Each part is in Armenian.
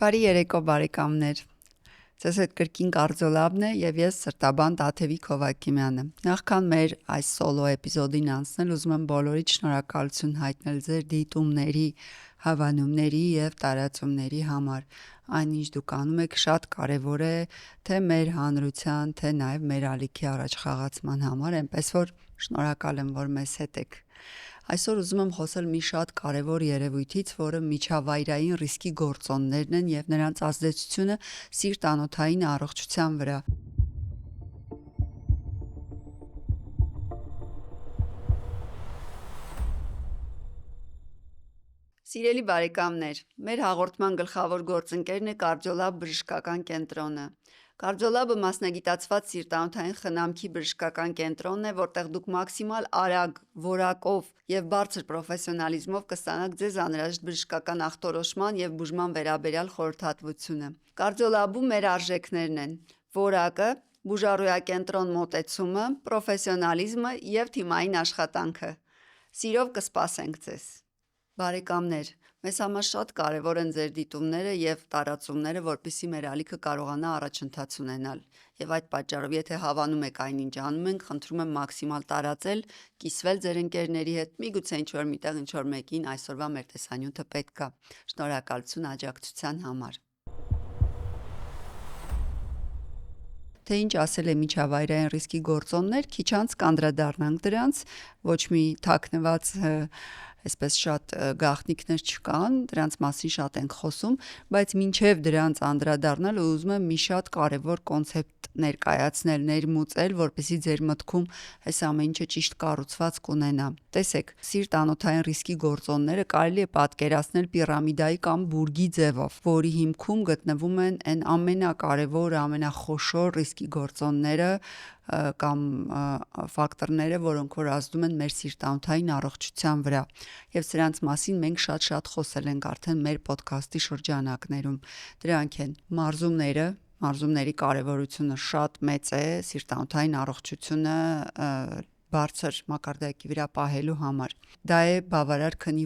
Բարի երեկո բարեկամներ։ Ձեզ հետ կրկին Կարծոլաբն է եւ ես Սրտաբան Տաթևիկ Հովակիմյանը։ Նախքան մեր այս սոլո էպիզոդին անցնել, ուզում եմ բոլորիդ շնորհակալություն հայտնել ձեր դիտումների, հավանումների եւ տարածումների համար։ Այնինչ դուք անում եք շատ կարեւոր է թե մեր հանրության, թե նաեւ մեր ալիքի առաջխաղացման համար, այնպես որ շնորհակալ եմ, որ մեզ հետ եք։ Այսօր ուզում եմ խոսել մի շատ կարևոր երևույթից, որը միջավայրային ռիսկի գործոններն են եւ նրանց ազդեցությունը սիրտ-անոթային առողջության վրա։ Սիրելի բարեկամներ, մեր հաղորդման գլխավոր գործընկերն է Կարդիոլաբ բժշկական կենտրոնը։ Կարդիոլաբը մասնագիտացված սիրտանոթային խնամքի բժշկական կենտրոնն է, որտեղ դուք մաքսիմալ արագ, որակով եւ բարձր պրոֆեսիոնալիզմով կստանաք ձեզ անհրաժեշտ բժշկական ախտորոշման եւ բուժման վերաբերյալ խորհրդատվությունը։ Կարդիոլաբում մեր արժեքներն են՝ որակը, բուժառոյակենտրոն մոտեցումը, պրոֆեսիոնալիզմը եւ թիմային աշխատանքը։ Սիրով կսպասենք ձեզ։ Բարեկամներ, մեզ համար շատ կարևոր են ձեր դիտումները եւ տարածումները, որպեսզի մեր ալիքը կարողանա առաջընթաց ունենալ։ Եվ այդ պատճառով, եթե հավանում եք այնինչ անում ենք, խնդրում եմ մաքսիմալ տարածել, կիսվել ձեր ընկերների հետ, միգուցե ինչ-որ միտեղ ինչ-որ մեկին այսօրվա մեր տեսանյութը պետք է։ Շնորհակալություն աջակցության համար։ Թե ինչ ասել է միջավայրային ռիսկի գործոններ, քիչ անց կանդրադառնանք դրանց, ոչ մի թաքնված այսպես շատ գաղտնիքներ չկան, դրանց մասին շատ ենք խոսում, բայց մինչև դրանց անդրադառնալ ուզում եմ մի շատ կարևոր կոնցեպտ ներկայացնել, ներմուծել, որպեսզի ձեր մտքում այս ամեն ինչը ճիշտ կառուցվածք ունենա։ Տեսեք, սիրտ-անոթային ռիսկի գործոնները կարելի է պատկերացնել պիրամիդայի կամ բուրգի ձևով, որի հիմքում գտնվում են այն ամենակարևոր, ամենախոշոր ռիսկի գործոնները կամ ֆակտորները, որոնք որ ազդում են մեր սիրտ-անոթային առողջության վրա։ Եվ սրանց մասին մենք շատ խոսել ենք արդեն մեր ոդքասթի շրջանակներում։ Դրանք են մարզումների կարևորությունը շատ մեծ է սիրտ-անոթային առողջությունը բարձր մակարդակի վրա պահելու համար։ Դա է բավարար քնի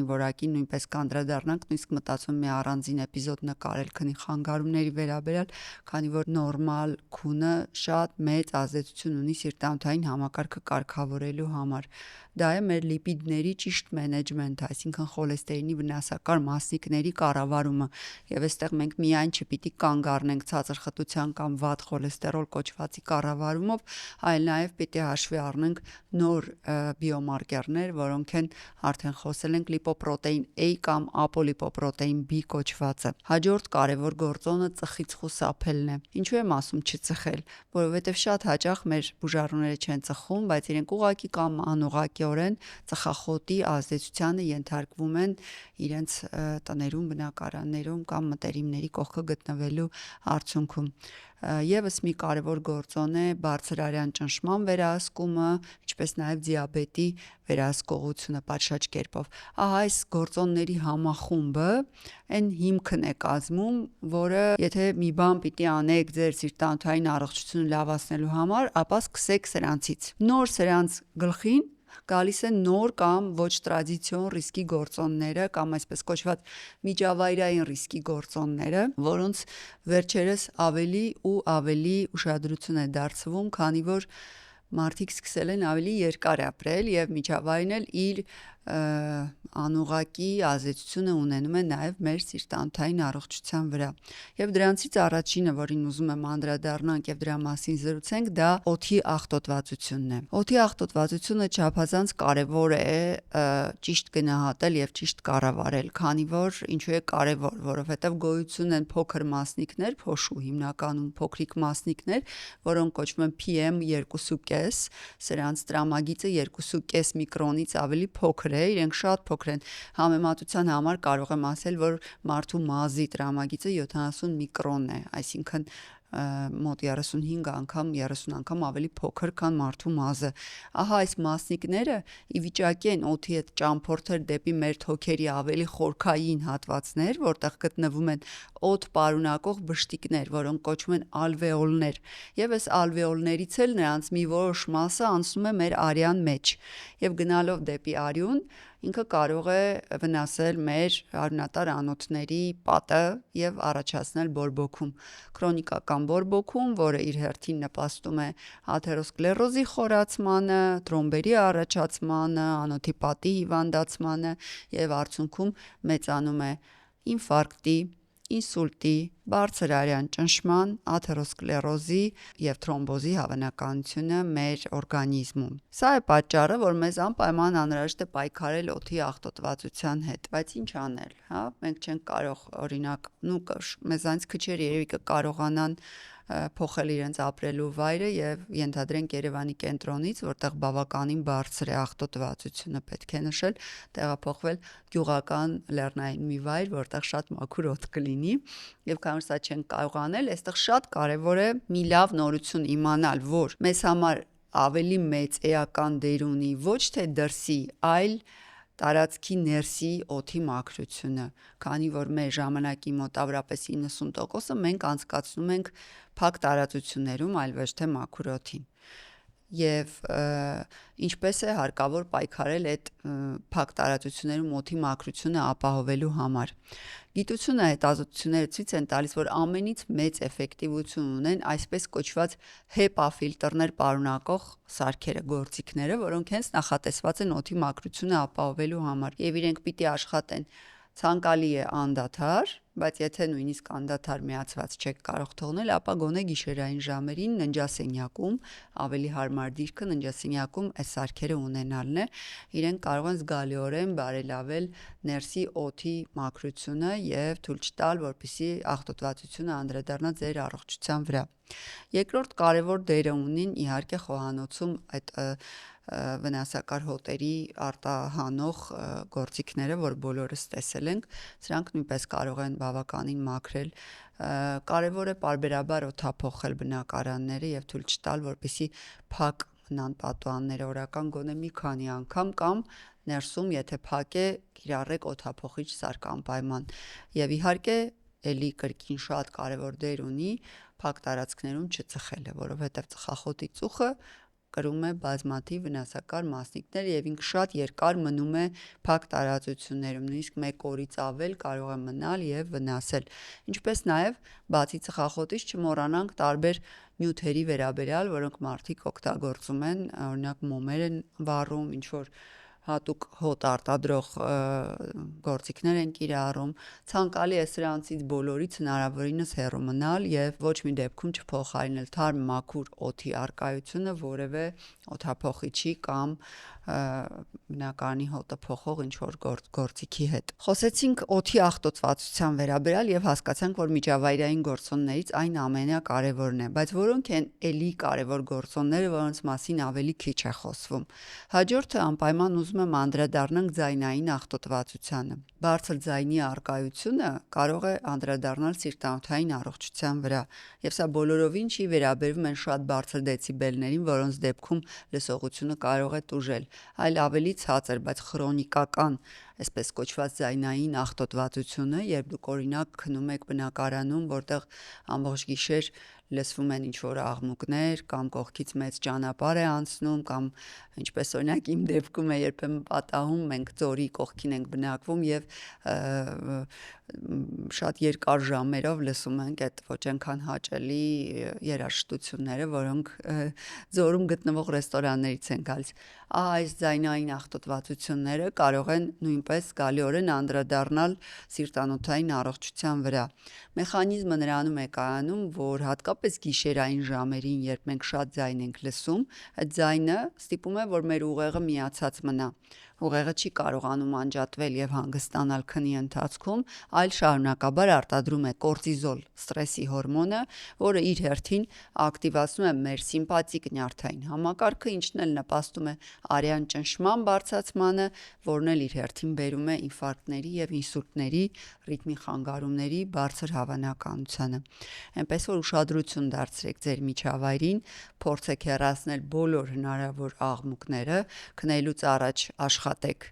որակին նույնպես կանդրադառնանք, նույնիսկ մտածում եմ մի առանձին էպիզոդ նկարել քնի խանգարումների վերաբերյալ, քանի որ նորմալ քունը շատ մեծ ազդեցություն ունի սիրտ-անոթային համակարգը կարգավորելու համար։ Դա է մեր լիպիդների ճիշտ մենեջմենթը, այսինքն խոլեստերինի վնասակար մասնիկների կառավարումը, եւ այստեղ մենք միայն չպիտի կանգ առնենք ցածր խտության կամ վատ խոլեստերոլ կոչվածի կառավարումով, այլ նաեւ պիտի հաշվի առնենք նոր բիոմարկերներ, որոնք են արդեն խոսել ենք լիպոպրոտեին A կամ ապոլիպոպրոտեին B կոչվածը։ Հաջորդ կարևոր գործոնը ծխից խուսափելն է։ Ինչու եմ ասում չծխել, որովհետեւ շատ հաճախ մեր բուժառուները չեն ծխում, բայց իրենք ուղղակի կամ անուղղակիորեն ծխախոտի ազդեցությանը ենթարկվում են իրենց տներում, բնակարաններում կամ մտերիմների կողքը գտնվելու արդյունքում։ Եվս մի կարևոր գործոն է բարձրարյան ճնշման վերահսկումը, ինչպես նաև դիաբետի վերահսկողությունը պատշաճ կերպով։ Ահա այս գործոնների համախումբը այն հիմքն է կազմում, որը եթե մի բան պիտի անեք ձեր սիրտ-անոթային առողջությունը լավացնելու համար, ապա սկսեք սրանցից։ Նոր սրանց գլխին գալիս են նոր կամ ոչ տրադիցիոն ռիսկի գործոնները կամ այսպես կոչված միջավայրային ռիսկի գործոնները, որոնց վերջերս ավելի ու ավելի ուշադրություն է դարձվում, քանի որ մարդիկ սկսել են ավելի երկար ապրել եւ միջավայրն էլ իր անուղղակի ազդեցությունը ունենում է նաև մեր սիրտ-անոթային առողջության վրա։ Եվ դրանցից առաջինը, որին ուզում եմ անդրադառնանք եւ դրա մասին զրուցենք, դա օդի աղտոտվածությունն է։ Օդի աղտոտվածությունը չափազանց կարևոր է ճիշտ գնահատել եւ ճիշտ կառավարել, քանի որ ինչու է կարևոր, որովհետեւ գոյություն են փոքր մասնիկներ, փոշու հիմնականում փոքրիկ մասնիկներ, որոնք կոչվում են PM2.5, սրանց տրամագիծը 2.5 միկրոնից ավելի փոքր է, իրենք շատ փոքր են։ Համեմատության համար կարող եմ ասել, որ մարդու մազի տրամագիծը 70 միկրոն է, այսինքն մոտ 35 անգամ, 30 անգամ ավելի փոքր, քան մարդու մազը։ Ահա այս մասնիկները ի վիճակի են օդի հետ ճամփորդել դեպի մեր թոքերի ավելի խորքային հատվածներ, որտեղ գտնվում են օդ պարունակող բշտիկներ, որոնք կոչվում են ալվեոլներ, եւ այս ալվեոլներից էլ նրանց մի որոշ մասը անցնում է մեր արյան մեջ, եւ գնալով դեպի արյուն ինքը կարող է վնասել մեր արյունատար անոթների պատը եւ առաջացնել բորբոքում, քրոնիկական բորբոքում, որը իր հերթին նպաստում է աթերոսկլերոզի խորացմանը, թրոմբերի առաջացմանը, անոթի պատի հիվանդացմանը եւ արդյունքում մեծանում է ինֆարկտի, ինսուլտի, բարձր արյան ճնշման, աթերոսկլերոզի եւ թրոմբոզի հավանականությունը մեր օրգանիզմում։ Սա է պատճառը, որ մեզ անպայման անհրաժեշտ է պայքարել օդի աղտոտվածության հետ, բայց ինչ անել, հա? Մենք չենք կարող, օրինակ, մեզանից քչերը երևի կկարողանան փոխել իրենց ապրելու վայրը եւ ենթադրենք Երևանի կենտրոնից, որտեղ բավականին բարձր է աղտոտվածությունը, պետք է նշել, տեղափոխվել գյուղական լեռնային մի վայր, որտեղ շատ մաքուր օդ կլինի, եւ քանի որ սա չենք կարող անել, այստեղ շատ կարեւոր է մի լավ նորություն իմանալ, որ մեզ համար ավելի մեծ էական դեր ունի ոչ թե դրսի, այլ տարածքի ներսի օդի մաքրությունը, քանի որ մեր ժամանակի մոտավորապես 90%-ը մենք անցկացնում ենք փակ տարածություններում, այլ ոչ թե մաքուր օդին։ Եվ ինչպես է հարկավոր պայքարել այդ փակ տարածություններում օդի մաքրությունը ապահովելու համար։ Գիտությունը հետազոտությունները ցույց են տալիս, որ ամենից մեծ էֆեկտիվություն ունեն այսպես կոչված HEPA ֆիլտրներ պարունակող սարքերը, գործիքները, որոնք հենց նախատեսված են օդի մաքրությունը ապահովելու համար, եւ իրենք պիտի աշխատեն ցանկալի է անդադար, բայց եթե նույնիսկ անդադար միացված չեք կարող թողնել, ապա գոնե գիշերային ժամերին ննջասենյակում, ավելի հարմար դիրքը ննջասենյակում այս սարքերը ունենալն է, իրենք կարող են զգալիորեն բարելավել ներսի օդի մաքրությունը եւ թույլ չտալ, որպեսզի աղտոտվածությունը անդրադառնա ձեր առողջության վրա։ Երկրորդ կարևոր դերը ունին իհարկե խոհանոցում այդ վնասակար հոտերի արտահանող գործիքները, որ բոլորս տեսել ենք, սրանք նույնպես կարող են բավականին մաքրել։ Կարևոր է պարբերաբար օդափոխել բնակարանները եւ թույլ չտալ, որպեսզի փակ մնան պատուհանները օրական գոնե մի քանի անգամ կամ ներսում, եթե փակ է, կիրառեք օդափոխիչ սարք անպայման։ Եվ իհարկե էլի կրկին շատ կարևոր դեր ունի փակ տարածքներում չծխելը, որովհետեւ ծխախոտի ծուխը կրում է բազմաթիվ վնասակար մասնիկներ եւ ինքը շատ երկար մնում է փակ տարածություններում, նույնիսկ 1 օրից ավել կարող է մնալ եւ վնասել։ Ինչպես նաեւ բացի ծխախոտից չմոռանանք տարբեր նյութերի վերաբերյալ, որոնք մարդիկ օգտագործում են, օրինակ մոմեր են վառում, ինչ որ հատուկ հոտ արտադրող գործիքներ են կիրառում, ցանկալի է սրանցից բոլորից հնարավորինս հեռու մնալ եւ ոչ մի դեպքում չփոխարինել թարմ մաքուր օդի արկայությունը որևէ օդափոխիչի կամ բնակարանի հոտը փոխող ինչ որ գործիքի հետ։ Խոսեցինք օդի աղտոտվածության վերաբերյալ եւ հասկացանք, որ միջավայրային գործոններից այն ամենակարևորն է, բայց որոնք են էլի կարևոր գործոնները, որոնց մասին ավելի քիչ է խոսվում։ Հաջորդը անպայման ուզում եմ անդրադառնանք ձայնային աղտոտվածությանը։ Բարձր ձայնի արկայությունը կարող է անդրադառնալ սիրտանոթային առողջության վրա, եւ սա բոլորովին չի վերաբերվում են շատ բարձր դեցիբելներին, որոնց դեպքում լսողությունը կարող է տուժել, այլ ավելի ցածր, բայց քրոնիկական, այսպես կոչված ձայնային աղտոտվածությունը, երբ դուք օրինակ քնում եք բնակարանում, որտեղ ամբողջ գիշեր լսվում են ինչ-որ աղմուկներ կամ կողքից մեծ ճանապարհ է անցնում կամ ինչպես օրինակ իմ դեպքում է երբեմն պատահում մենք ձորի կողքին ենք բնակվում եւ շատ երկար ժամերով լսում ենք այդ ոչ այնքան հաճելի երաժշտությունները, որոնք ձորում գտնվող ռեստորաններից են գալիս։ Այս ձայնային աղտոտվածությունները կարող են նույնպես զգալիորեն անդրադառնալ սիրտանոթային առողջության վրա։ Մեխանիզմը նրանում է կայանում, որ հատկապես գիշերային ժամերին, երբ մենք շատ ձայն ենք լսում, այդ ձայնը ստիպում է, որ մեր ուղեղը միացած մնա։ Ուղեղը չի կարողանում անջատվել եւ հանգստանալ քնի ընթացքում, այլ շարունակաբար արտադրում է կորտիզոլ, ստրեսի հորմոնը, որը իր հերթին ակտիվացնում է մեր սիմպաթիկ նյարդային համակարգը, ինչն էլ նպաստում է արյան ճնշման բարձրացմանը, որն էլ իր հերթին բերում է ինֆարկտների եւ ինսուլտների, ռիթմի խանգարումների բարձր հավանականությանը։ Այնպես որ ուշադրություն դարձրեք ձեր միջավայրին, փորձեք հեռացնել բոլոր հնարավոր աղմուկները, քնելուց առաջ աշխատեք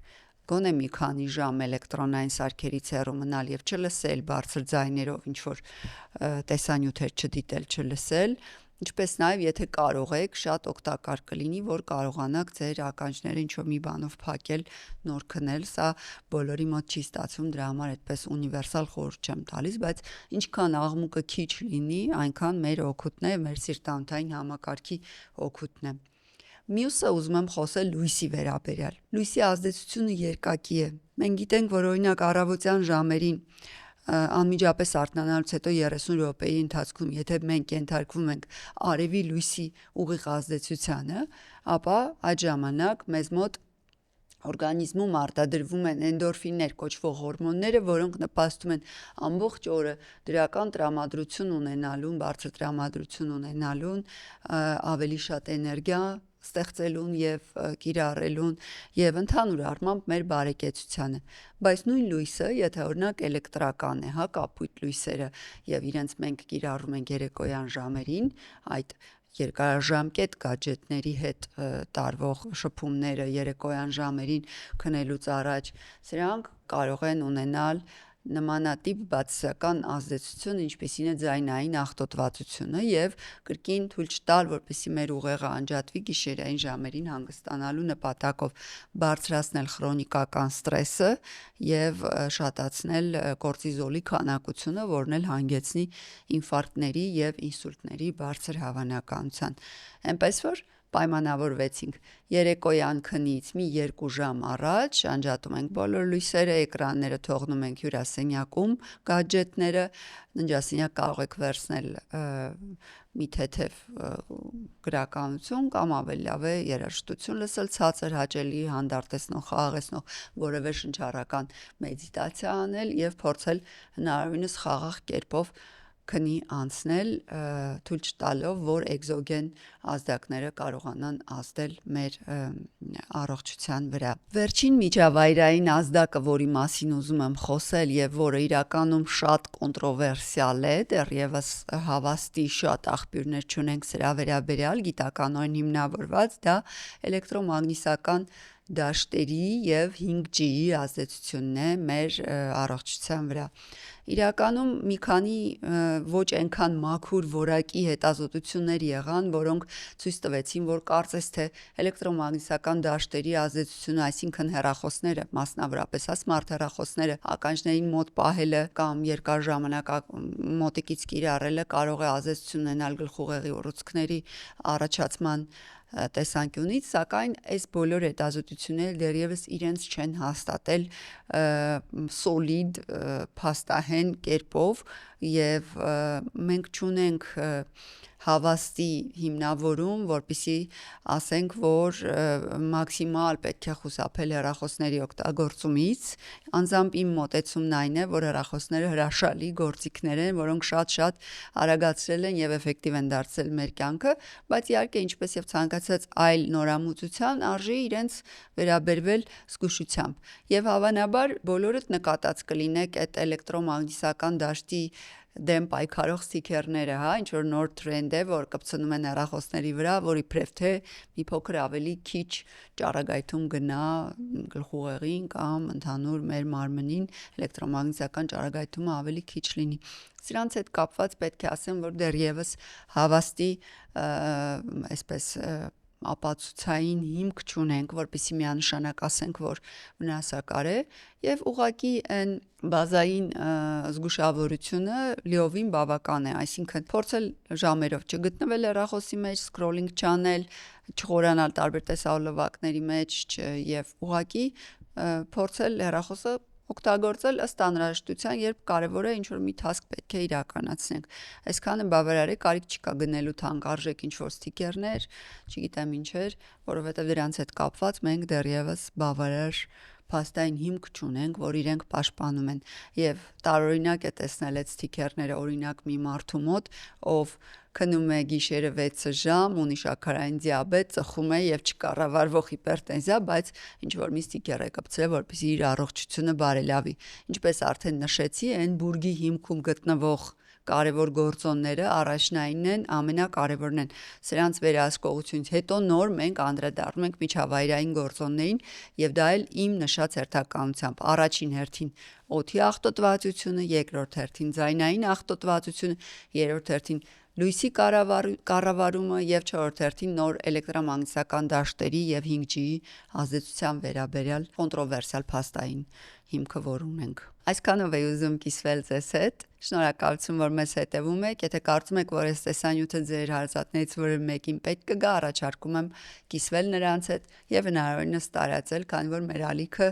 գոնե մի քանի ժամ էլեկտրոնային սարքերից հեռու մնալ եւ չլսել բարձր ձայներով ինչ որ տեսանյութեր չդիտել, չլսել Ինչպես նաև եթե կարող եք, շատ օգտակար կլինի, որ կարողանաք ձեր ականջները ինչ-որ մի բանով փակել, նոր քնել, սա բոլորի մոտ չի ստացվում, դրա համար այդպես ունիվերսալ խորհուրդ չեմ տալիս, բայց ինչքան աղմուկը քիչ լինի, այնքան մեր օգուտն է, մեր սիրտանոթային համակարգի օգուտն է։ Մյուսը ուզում եմ խոսել լույսի վերաբերյալ։ Լույսի ազդեցությունը երկակի է։ Մենք գիտենք, որ օրինակ առավոտյան ժամերին անմիջապես արթնանալուց հետո 30 րոպեի ընթացքում, եթե մենք ենթարկվում ենք արևի լույսի ուղիղ ազդեցությանը, ապա այդ ժամանակ մեզ մոտ օրգանիզմում արտադրվում են էնդորֆիններ կոչվող հորմոնները, որոնք նպաստում են ամբողջ օրը դրական տրամադրություն ունենալուն, բարձր տրամադրություն ունենալուն, ավելի շատ էներգիա ստեղծելուն եւ կիրառելուն եւ ընդհանուր առմամբ մեր բարեկեցությանը, բայց նույն լույսը, եթե օրինակ էլեկտրական է, կապույտ լույսերը եւ իրենց մենք կիրառում ենք երեկոյան ժամերին, այդ երկարաժամկետ գadgetների հետ տարվող շփումները երեկոյան ժամերին քնելուց առաջ, սրանք կարող են ունենալ նմանատիպ բացասական ազդեցություն, ինչպիսին է ձայնային աղտոտվածությունը եւ կրկին թույլ չտալ, որպեսզի մեր ուղեղը անջատվի գիշերային ժամերին հանգստանալու նպատակով, բարձրացնել քրոնիկական ստրեսը եւ շատացնել կորտիզոլի քանակությունը, որն էլ հանգեցնի ինֆարկտների եւ ինսուլտների բարձր հավանականության։ Էնպես որ պայմանավորվեցինք երեկոյան քնից մի 2 ժամ առաջ անջատում ենք բոլոր լույսերը, էկրանները թողնում ենք հյուրասենյակում, գadgetները, ննջասենյակ կարող եք վերցնել մի թեթև գրականություն կամ ավելի լավ է երաժշտություն լսել, ցածր հաճելի, հանդարտեցնող, խաղաղեցնող որևէ շնչառական մեդիտացիա անել եւ փորձել հնարավորինս խաղաղ կերպով քնի անցնել, թույլ չտալով, որ էկզոգեն ազդակները կարողանան ազդել մեր առողջության վրա։ Վերջին միջավայրային ազդակը, որի մասին ուզում եմ խոսել եւ որը իրականում շատ կոնտրովերսիալ է, դեռևս հավաստի շատ աղբյուրներ չունենք սրա վերաբերյալ, գիտականորեն հիմնավորված, դա էլեկտրոմագնիսական դաշտերի եւ 5G-ի ազդեցությունն է մեր առողջության վրա։ Իրականում մի քանի ոչ այնքան մաքուր որակի հետազոտություններ եղան, որոնք ցույց տվեցին, որ կարծես թե էլեկտրոմագնիսական դաշտերի ազդեցությունը, այսինքն հեռախոսները, մասնավորապես սմարթ հեռախոսները ականջներին մոտ պահելը կամ երկար ժամանակ մոտիկից կիրառելը կարող է ազդեցություն ունենալ գլխուղեղի ուռուցքների առաջացման տեսանկյունից, սակայն այս բոլոր հետազոտությունները դեռևս իրենց չեն հաստատել սոլիդ, փաստահեն կերպով եւ մենք չունենք հավաստի հիմնավորում, որպեսզի ասենք, որ մաքսիմալ պետք է խուսափել հեռախոսների օգտագործումից, անձամբ իմ մոտեցումն այն է, որ հեռախոսները հրաշալի գործիքներ են, որոնք շատ արագացրել են եւ էֆեկտիվ են դարձրել մեր կյանքը, բայց իհարկե ինչպես եւ ցանկացած այլ նորամուծության արժի իրենց վերաբերվել զգուշությամբ եւ հավանաբար բոլորդ նկատած կլինեք այդ էլեկտրոմագնիսական դաշտի դեմ պայքարող սթիքերները, ինչ որ նոր թրենդ է, որ կպցնում են հեռախոսների վրա, որ իբրև թե մի փոքր ավելի քիչ ճառագայթում գնա գլխուղեղին կամ ընդհանուր մեր մարմնին էլեկտրոմագնիսական ճառագայթումը ավելի քիչ լինի։ Սրանց հետ կապված պետք է ասեմ, որ դեռևս հավաստի այսպես ապացուցային հիմք չունենք, որպեսզի միանշանակ ասենք, որ վնասակար է եւ ուղղակի այն բազային զգուշավորությունը լիովին բավական է, այսինքն փորձել ժամերով չգտնվել հեռախոսի մեջ, սկրոլինգ չանել, չխորանալ տարբեր տեսահոլովակների մեջ եւ ուղղակի փորձել հեռախոսը օգտագործել ըստ անհրաժեշտության, երբ կարևոր է ինչ-որ մի task պետք է իրականացնենք։ Այսքանը բավարար է, կարիք չկա գնելու թանկարժեք ինչ-որ ստիկերներ, չգիտեմ ինչեր, որովհետև դրանց հետ կապված մենք դեռևս բավարար փաստային հիմք չունենք, որ իրենք պաշտպանում են։ Եվ տարօրինակ է տեսնել այդ ստիկերները, օրինակ մի մարդու մոտ, ով քնում է գիշերը 6 ժամ, ունի շաքարային դիաբետ, ծխում է եւ չկառավարվող հիպերտենզիա, բայց ինչ որ մի ստիկեր է կպցրել, որպեսզի իր առողջությունը բարելավի։ Ինչպես արդեն նշեցի, այն բուրգի հիմքում գտնվող կարևոր գործոնները առաջնայինն են, ամենակարևորն են։ Սրանց վերահսկողությունից հետո նոր մենք անդրադառնում ենք միջավայրային գործոններին եւ դա էլ իմ նշած հերթականությամբ։ Առաջին հերթին օդի աղտոտվածությունը, երկրորդ հերթին ձայնային աղտոտվածությունը, երրորդ հերթին լույսի կառավարումը եւ չորրորդ հերթին նոր էլեկտրամագնիսական դաշտերի եւ 5G-ի ազդեցության վերաբերյալ կոնտրովերսիալ փաստային հիմքը, որ ունենք։ Այսքանով էի ուզում կիսվել ձեզ հետ։ Շնորհակալություն, որ մեզ հետևում եք։ Եթե կարծում եք, որ այս տեսանյութը ձեր հարազատներից որևէ մեկին պետք կգա, առաջարկում եմ կիսվել նրանց հետ եւ հնարավորինս տարածել, քանի որ մեր ալիքը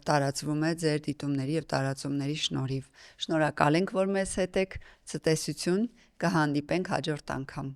տարածվում է ձեր դիտումների եւ տարածումների շնորհիվ։ Շնորհակալ ենք, որ մեզ հետ եք։ Ցտեսություն, կհանդիպենք հաջորդ անգամ։